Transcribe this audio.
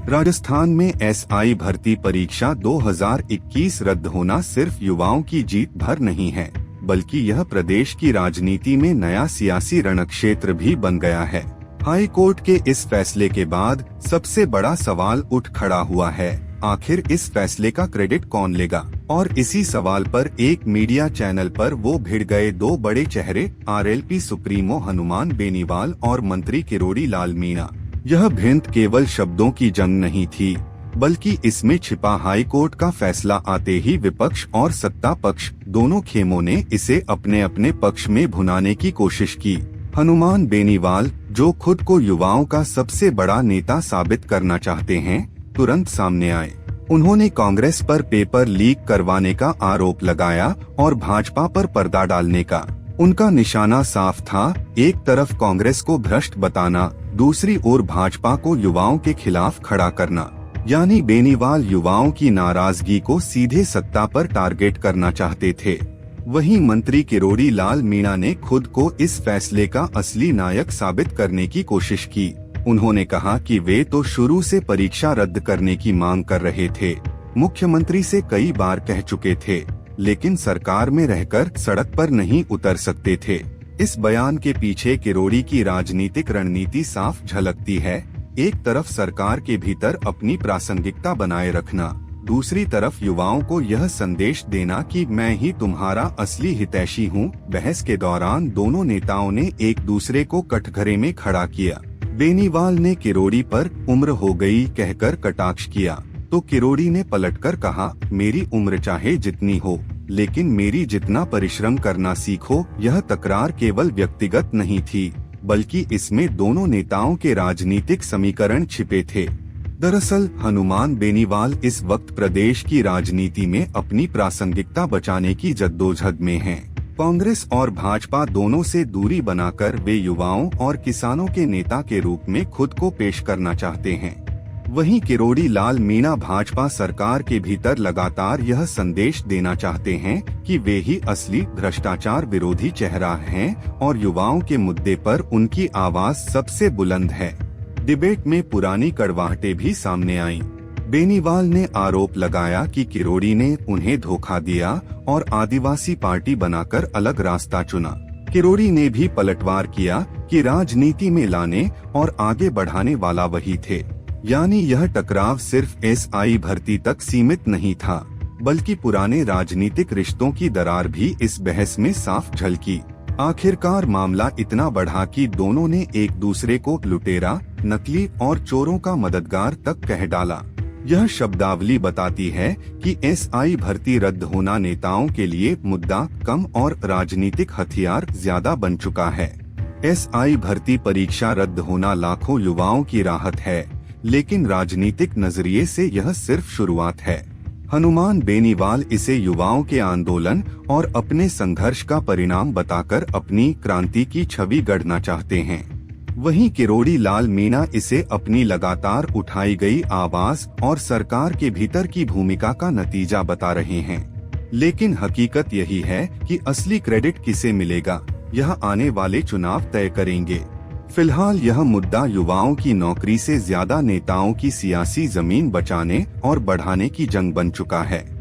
राजस्थान में एसआई भर्ती परीक्षा 2021 रद्द होना सिर्फ युवाओं की जीत भर नहीं है, बल्कि यह प्रदेश की राजनीति में नया सियासी रणक्षेत्र भी बन गया है। हाई कोर्ट के इस फैसले के बाद सबसे बड़ा सवाल उठ खड़ा हुआ है, आखिर इस फैसले का क्रेडिट कौन लेगा? और इसी सवाल पर एक मीडिया चैनल पर वो भिड़ गए दो बड़े चेहरे, आरएलपी सुप्रीमो हनुमान बेनीवाल और मंत्री किरोड़ी लाल मीणा। यह भिंत केवल शब्दों की जंग नहीं थी, बल्कि इसमें छिपा हाई कोर्ट का फैसला आते ही विपक्ष और सत्ता पक्ष दोनों खेमों ने इसे अपने अपने पक्ष में भुनाने की कोशिश की। हनुमान बेनीवाल, जो खुद को युवाओं का सबसे बड़ा नेता साबित करना चाहते हैं, तुरंत सामने आए। उन्होंने कांग्रेस पर पेपर लीक करवाने का आरोप लगाया और भाजपा पर पर्दा डालने का। उनका निशाना साफ था, एक तरफ कांग्रेस को भ्रष्ट बताना, दूसरी ओर भाजपा को युवाओं के खिलाफ खड़ा करना। यानी बेनीवाल युवाओं की नाराजगी को सीधे सत्ता पर टारगेट करना चाहते थे। वहीं मंत्री किरोड़ी लाल मीणा ने खुद को इस फैसले का असली नायक साबित करने की कोशिश की। उन्होंने कहा कि वे तो शुरू से परीक्षा रद्द करने की मांग कर रहे थे, मुख्यमंत्री से कई बार कह चुके थे, लेकिन सरकार में रहकर सड़क पर नहीं उतर सकते थे। इस बयान के पीछे किरोड़ी की राजनीतिक रणनीति साफ झलकती है। एक तरफ सरकार के भीतर अपनी प्रासंगिकता बनाए रखना, दूसरी तरफ युवाओं को यह संदेश देना कि मैं ही तुम्हारा असली हितैषी हूँ। बहस के दौरान दोनों नेताओं ने एक दूसरे को कटघरे में खड़ा किया। बेनीवाल ने किरोड़ी पर उम्र हो गई कहकर कटाक्ष किया, तो किरोड़ी ने पलटकर कहा, मेरी उम्र चाहे जितनी हो, लेकिन मेरी जितना परिश्रम करना सीखो। यह तकरार केवल व्यक्तिगत नहीं थी, बल्कि इसमें दोनों नेताओं के राजनीतिक समीकरण छिपे थे। दरअसल हनुमान बेनीवाल इस वक्त प्रदेश की राजनीति में अपनी प्रासंगिकता बचाने की जद्दोजहद में हैं। कांग्रेस और भाजपा दोनों से दूरी बनाकर वे युवाओं और किसानों के नेता के रूप में खुद को पेश करना चाहते हैं। वहीं किरोड़ी लाल मीणा भाजपा सरकार के भीतर लगातार यह संदेश देना चाहते हैं कि वे ही असली भ्रष्टाचार विरोधी चेहरा हैं और युवाओं के मुद्दे पर उनकी आवाज सबसे बुलंद है। डिबेट में पुरानी कड़वाहटें भी सामने आईं। बेनीवाल ने आरोप लगाया कि किरोड़ी ने उन्हें धोखा दिया और आदिवासी पार्टी बनाकर अलग रास्ता चुना। किरोड़ी ने भी पलटवार किया कि राजनीति में लाने और आगे बढ़ाने वाला वही थे। यानी यह टकराव सिर्फ एसआई भर्ती तक सीमित नहीं था, बल्कि पुराने राजनीतिक रिश्तों की दरार भी इस बहस में साफ झलकी। आखिरकार मामला इतना बढ़ा कि दोनों ने एक दूसरे को लुटेरा, नकली और चोरों का मददगार तक कह डाला। यह शब्दावली बताती है कि एसआई भर्ती रद्द होना नेताओं के लिए मुद्दा कम और राजनीतिक हथियार ज्यादा बन चुका है। एसआई भर्ती परीक्षा रद्द होना लाखों युवाओं की राहत है, लेकिन राजनीतिक नजरिए से यह सिर्फ शुरुआत है। हनुमान बेनीवाल इसे युवाओं के आंदोलन और अपने संघर्ष का परिणाम बताकर अपनी क्रांति की छवि गढ़ना चाहते हैं। वहीं किरोड़ी लाल मीणा इसे अपनी लगातार उठाई गई आवाज और सरकार के भीतर की भूमिका का नतीजा बता रहे हैं। लेकिन हकीकत यही है कि असली क्रेडिट किसे मिलेगा, यह आने वाले चुनाव तय करेंगे। फिलहाल यह मुद्दा युवाओं की नौकरी से ज्यादा नेताओं की सियासी जमीन बचाने और बढ़ाने की जंग बन चुका है।